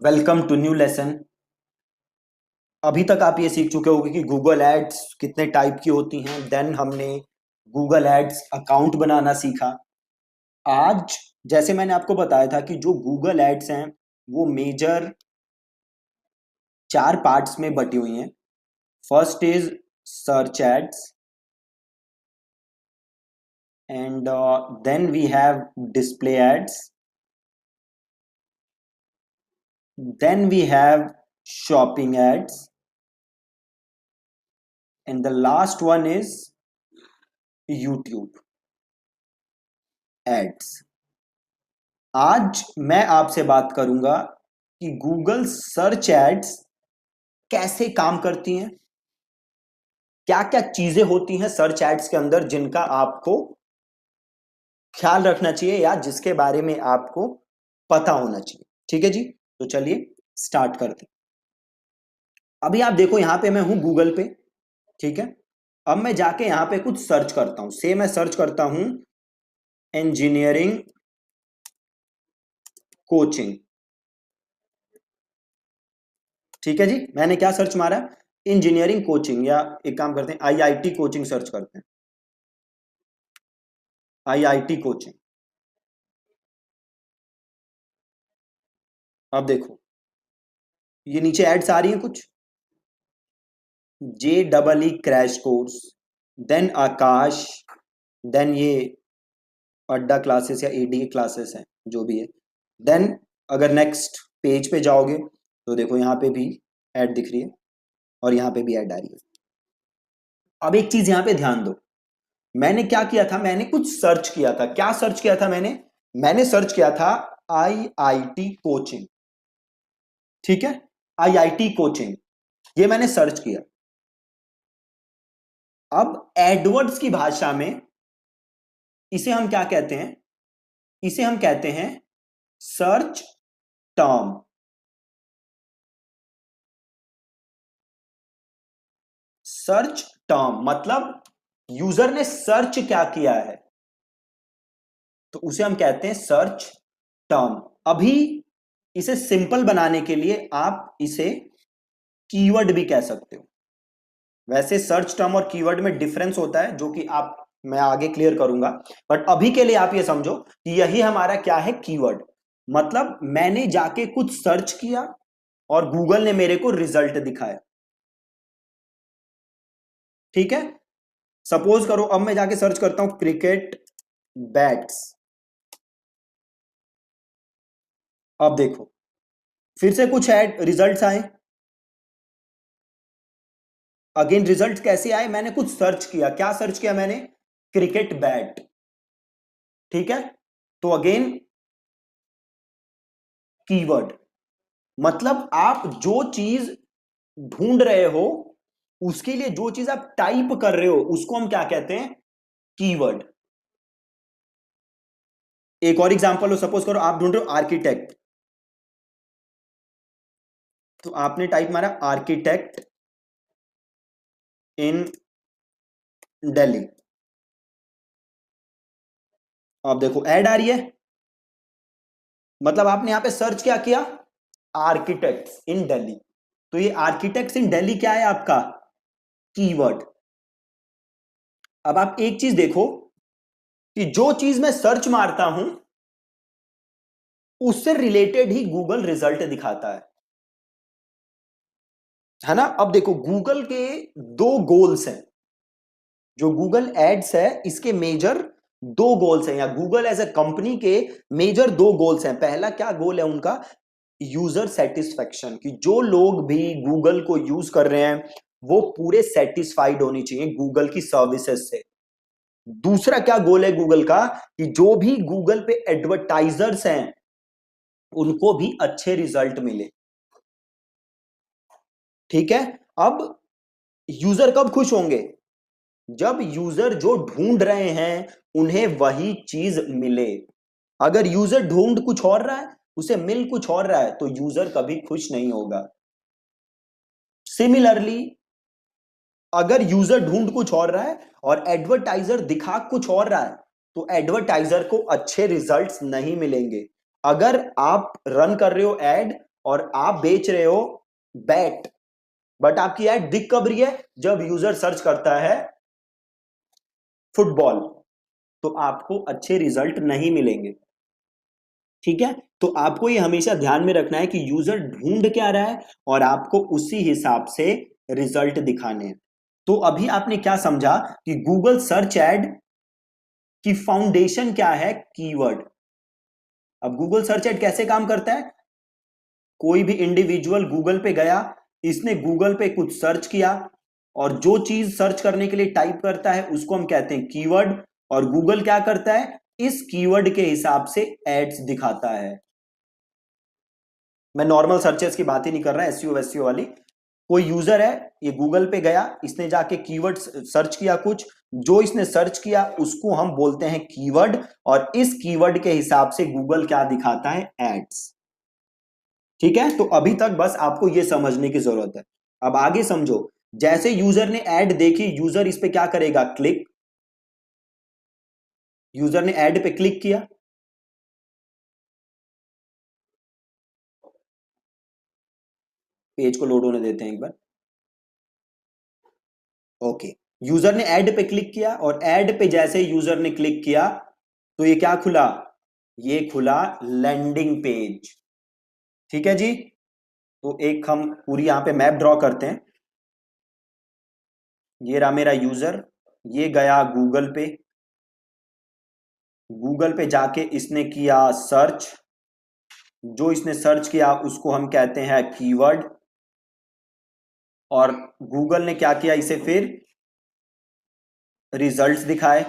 Welcome to new lesson. अभी तक आप ये सीख चुके होंगे कि गूगल एड्स कितने टाइप की होती हैं। देन हमने गूगल एड्स अकाउंट बनाना सीखा। आज जैसे मैंने आपको बताया था कि जो गूगल एड्स हैं वो मेजर 4 पार्ट्स में बटी हुई हैं। First is search ads, and then we have display ads, then we have shopping ads, and the last one is YouTube ads. आज मैं आपसे बात करूंगा कि गूगल सर्च एड्स कैसे काम करती हैं, क्या क्या चीजें होती हैं सर्च एड्स के अंदर जिनका आपको ख्याल रखना चाहिए या जिसके बारे में आपको पता होना चाहिए। ठीक है जी, तो चलिए स्टार्ट करते हैं। अभी आप देखो यहां पे मैं हूं गूगल पे। ठीक है, अब मैं जाके यहां पे कुछ सर्च करता हूं। से मैं सर्च करता हूं इंजीनियरिंग कोचिंग। ठीक है जी, मैंने क्या सर्च मारा? इंजीनियरिंग कोचिंग, या एक काम करते हैं आईआईटी कोचिंग सर्च करते हैं। IIT coaching. अब देखो ये नीचे एड्स आ रही हैं कुछ। JEE क्रैश कोर्स, देन आकाश, देन ये अड्डा क्लासेस या एडी क्लासेस हैं जो भी है। देन अगर नेक्स्ट पेज पे जाओगे तो देखो यहाँ पे भी ऐड दिख रही है और यहाँ पे भी ऐड आ रही है। अब एक चीज यहाँ पे ध्यान दो, मैंने क्या किया था, मैंने कुछ सर्च किया था। क्या सर्च किया था मैंने सर्च किया था आईआईटी कोचिंग। ठीक है, आईआईटी कोचिंग, ये मैंने सर्च किया। अब एडवर्ड्स की भाषा में इसे हम क्या कहते हैं? इसे हम कहते हैं सर्च टर्म। सर्च टर्म मतलब यूजर ने सर्च क्या किया है, तो उसे हम कहते हैं सर्च टर्म। अभी इसे सिंपल बनाने के लिए आप इसे कीवर्ड भी कह सकते हो। वैसे सर्च टर्म और कीवर्ड में डिफरेंस होता है जो कि आप मैं आगे क्लियर करूंगा, बट अभी के लिए आप ये समझो कि यही हमारा क्या है, कीवर्ड। मतलब मैंने जाके कुछ सर्च किया और गूगल ने मेरे को रिजल्ट दिखाया। ठीक है, सपोज करो अब मैं जाके सर्च करता हूं क्रिकेट बैट्स। अब देखो फिर से कुछ ऐड रिजल्ट्स आए। अगेन रिजल्ट कैसे आए? मैंने कुछ सर्च किया। क्या सर्च किया मैंने? Cricket bat. ठीक है, तो अगेन कीवर्ड मतलब आप जो चीज ढूंढ रहे हो उसके लिए जो चीज आप टाइप कर रहे हो उसको हम क्या कहते हैं? कीवर्ड। एक और एग्जांपल हो, सपोज करो आप ढूंढ रहे हो आर्किटेक्ट, तो आपने टाइप मारा आर्किटेक्ट इन दिल्ली। अब देखो ऐड आ रही है, मतलब आपने यहां पे सर्च क्या किया? आर्किटेक्ट्स इन दिल्ली। तो ये आर्किटेक्ट्स इन दिल्ली क्या है? आपका कीवर्ड। अब आप एक चीज देखो कि जो चीज मैं सर्च मारता हूं उससे रिलेटेड ही गूगल रिजल्ट दिखाता है ना। अब देखो गूगल के दो गोल्स हैं। जो गूगल एड्स है इसके मेजर दो गोल्स हैं, या गूगल एज अ कंपनी के मेजर दो गोल्स हैं। पहला क्या गोल है उनका? यूजर सेटिस्फेक्शन, कि जो लोग भी गूगल को यूज कर रहे हैं वो पूरे सेटिस्फाइड होनी चाहिए गूगल की सर्विसेज से। दूसरा क्या गोल है गूगल का? कि जो भी गूगल पे एडवर्टाइजर्स हैं उनको भी अच्छे रिजल्ट मिले। ठीक है, अब यूजर कब खुश होंगे? जब यूजर जो ढूंढ रहे हैं उन्हें वही चीज मिले। अगर यूजर ढूंढ कुछ और रहा है उसे मिल कुछ और रहा है तो यूजर कभी खुश नहीं होगा। सिमिलरली अगर यूजर ढूंढ कुछ और रहा है और एडवर्टाइजर दिखा कुछ और रहा है तो एडवर्टाइजर को अच्छे रिजल्ट्स नहीं मिलेंगे। अगर आप रन कर रहे हो एड और आप बेच रहे हो बैट, बट आपकी एड दिख कब रही है? जब यूजर सर्च करता है फुटबॉल, तो आपको अच्छे रिजल्ट नहीं मिलेंगे। ठीक है, तो आपको ये हमेशा ध्यान में रखना है कि यूजर ढूंढ क्या रहा है और आपको उसी हिसाब से रिजल्ट दिखाने हैं। तो अभी आपने क्या समझा कि गूगल सर्च एड की फाउंडेशन क्या है? कीवर्ड। अब गूगल सर्च एड कैसे काम करता है? कोई भी इंडिविजुअल गूगल पे गया, इसने गूगल पे कुछ सर्च किया, और जो चीज सर्च करने के लिए टाइप करता है उसको हम कहते हैं कीवर्ड, और गूगल क्या करता है? इस कीवर्ड के हिसाब से एड्स दिखाता है। मैं नॉर्मल सर्चेस की बात ही नहीं कर रहा, एसईओ वेसईओ वाली। कोई यूजर है, ये गूगल पे गया, इसने जाके कीवर्ड सर्च किया कुछ, जो इसने सर्च किया उसको हम बोलते हैं कीवर्ड, और इस कीवर्ड के हिसाब से गूगल क्या दिखाता है? एड्स। ठीक है, तो अभी तक बस आपको यह समझने की जरूरत है। अब आगे समझो। जैसे यूजर ने एड देखी, यूजर इस पे क्या करेगा? क्लिक। यूजर ने एड पे क्लिक किया, पेज को लोड होने देते हैं एक बार। ओके, यूजर ने ऐड पे क्लिक किया, और ऐड पे जैसे यूजर ने क्लिक किया तो ये क्या खुला? ये खुला लैंडिंग पेज। ठीक है जी, तो एक हम पूरी यहां पे मैप ड्रॉ करते हैं। ये रहा मेरा यूजर, ये गया गूगल पे, गूगल पे जाके इसने किया सर्च, जो इसने सर्च किया उसको हम कहते हैं कीवर्ड, और गूगल ने क्या किया? इसे फिर रिजल्ट्स दिखाए,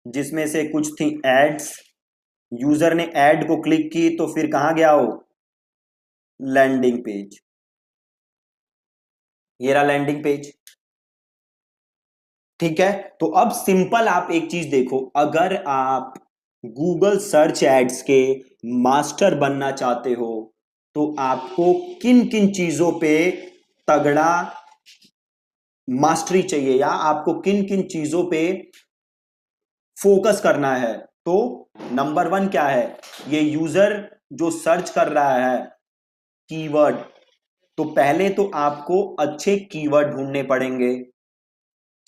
जिसमें से कुछ थी एड्स। यूजर ने ऐड को क्लिक की तो फिर कहां गया वो? Landing page. ये रहा लैंडिंग पेज। ठीक है, तो अब सिंपल आप एक चीज देखो, अगर आप गूगल सर्च एड्स के मास्टर बनना चाहते हो तो आपको किन किन चीजों पे तगड़ा मास्टरी चाहिए, या आपको किन किन चीजों पे फोकस करना है? तो नंबर वन क्या है? ये यूजर जो सर्च कर रहा है कीवर्ड, तो पहले तो आपको अच्छे कीवर्ड ढूंढने पड़ेंगे।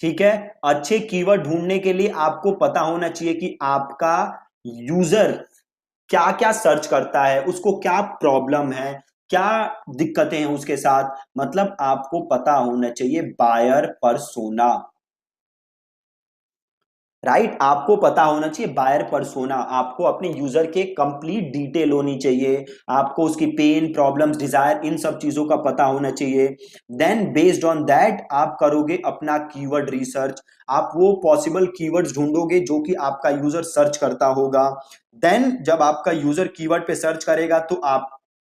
ठीक है, अच्छे कीवर्ड ढूंढने के लिए आपको पता होना चाहिए कि आपका यूजर क्या क्या सर्च करता है, उसको क्या प्रॉब्लम है, क्या दिक्कतें हैं उसके साथ। मतलब आपको पता होना चाहिए बायर पर्सोना। राइट, आपको पता होना चाहिए बायर पर्सोना। आपको अपने यूजर के कंप्लीट डिटेल होनी चाहिए, आपको उसकी पेन, प्रॉब्लम्स, डिजायर, इन सब चीजों का पता होना चाहिए। देन बेस्ड ऑन दैट आप करोगे अपना कीवर्ड रिसर्च। आप वो पॉसिबल कीवर्ड्स ढूंढोगे जो कि आपका यूजर सर्च करता होगा। देन जब आपका यूजर कीवर्ड पे सर्च करेगा तो आप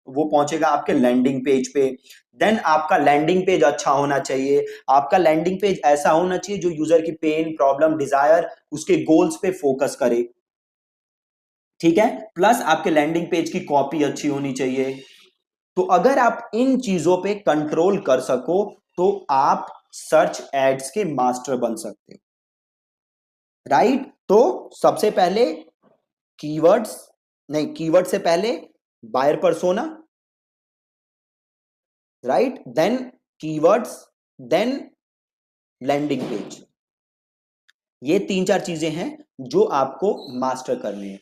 वो पहुंचेगा आपके लैंडिंग पेज पे। देन आपका लैंडिंग पेज अच्छा होना चाहिए। आपका लैंडिंग पेज ऐसा होना चाहिए जो यूजर की पेन, प्रॉब्लम, डिजायर, उसके गोल्स पे फोकस करे। ठीक है, प्लस आपके लैंडिंग पेज की कॉपी अच्छी होनी चाहिए। तो अगर आप इन चीजों पे कंट्रोल कर सको तो आप सर्च एड्स के मास्टर बन सकते हो। राइट, तो सबसे पहले कीवर्ड्स, नहीं, कीवर्ड से पहले buyer persona, right, then keywords, then landing page. ये तीन चार चीजें हैं जो आपको मास्टर करनी है।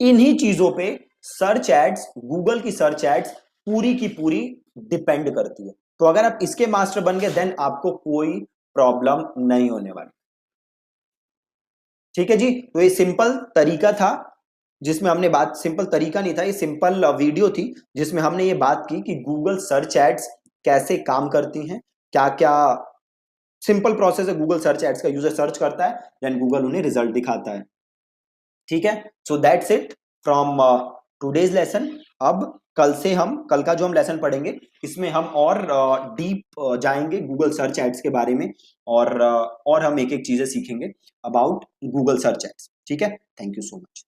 इन्हीं चीजों पे सर्च एड्स, गूगल की सर्च एड्स पूरी की पूरी डिपेंड करती है। तो अगर आप इसके मास्टर बन गए देन आपको कोई प्रॉब्लम नहीं होने वाली। ठीक है जी, तो ये सिंपल तरीका था जिसमें हमने बात, सिंपल तरीका नहीं था, ये सिंपल वीडियो थी जिसमें हमने ये बात की कि गूगल सर्च एड्स कैसे काम करती हैं, क्या क्या सिंपल प्रोसेस है। गूगल सर्च एड्स का यूजर सर्च करता है, देन गूगल उन्हें रिजल्ट दिखाता है। ठीक है, so that's it from today's lesson. अब कल का जो हम लेसन पढ़ेंगे इसमें हम और डीप जाएंगे गूगल सर्च एड्स के बारे में, और हम एक एक चीजें सीखेंगे अबाउट गूगल सर्च एड्स। ठीक है, थैंक यू सो मच।